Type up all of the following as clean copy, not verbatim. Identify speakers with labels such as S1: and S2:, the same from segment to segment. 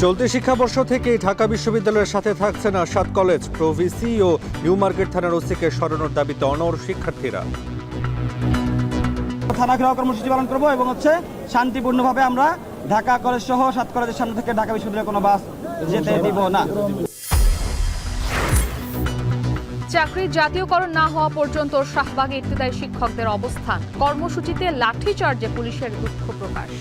S1: চলতি শিক্ষাবর্ষ থেকে ঢাকা বিশ্ববিদ্যালয়ের সাথে থাকছে না 7 কলেজ। প্রভিসি ও নিউ মার্কেট থানার ওসিকে সরানোর দাবিতে অনড় শিক্ষার্থীরা।
S2: থানা ঘেরাও কর্মসূচি পালন করব এবং শান্তিপূর্ণভাবে আমরা ঢাকা কলেজ সহ 7 কলেজের সামনে থেকে ঢাকা বিশ্ববিদ্যালয়ের কোনো বাস যেতে দিব না।
S3: চাকরির জাতীয়করণ না হওয়া পর্যন্ত শাহবাগে ইবতেদায়ী শিক্ষকদের অবস্থান। কর্মসূচিতে লাঠিচার্জে পুলিশের দুঃখ প্রকাশ।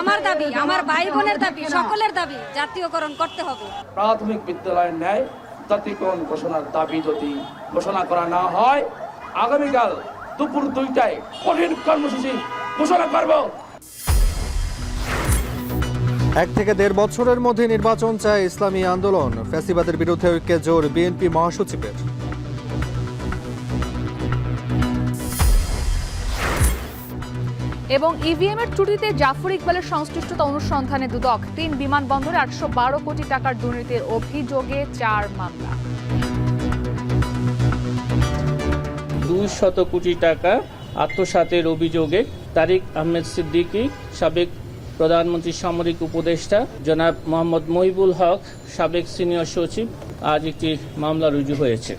S4: আমার দাবি, আমার ভাই বোনের দাবি, সকলের দাবি জাতীয়করণ করতে হবে।
S5: প্রাথমিক বিদ্যালয়ের ন্যায় জাতীয়করণ ঘোষণার দাবি যদি ঘোষণা করা না হয়, আগামীকাল দুপুর 2টায় কঠিন কর্মসূচি ঘোষণা করব।
S1: 1 থেকে 1.5 বছরের মধ্যে নির্বাচন চায় ইসলামী আন্দোলন। ফ্যাসিবাদের বিরুদ্ধে ঐক্যে জোর বিএনপি মহাসচিবের।
S3: এবং ইভিএম এর ত্রুটিতে জাফর ইকবালের সংশ্লিষ্টতা অনুসন্ধানে দুদক। 3 বিমানবন্দরে 812 কোটি টাকার দুর্নীতির অভিযোগে 4 মামলা।
S6: 200 কোটি টাকা আত্মসাতের অভিযোগে তারিক আহমেদ সিদ্দিকী, সাবেক প্রধানমন্ত্রী সামরিক উপদেষ্টা জনাব মোহাম্মদ মহিবুল হক, সাবেক সিনিয়র সচিব, আজ একটি মামলা রুজু হয়েছে।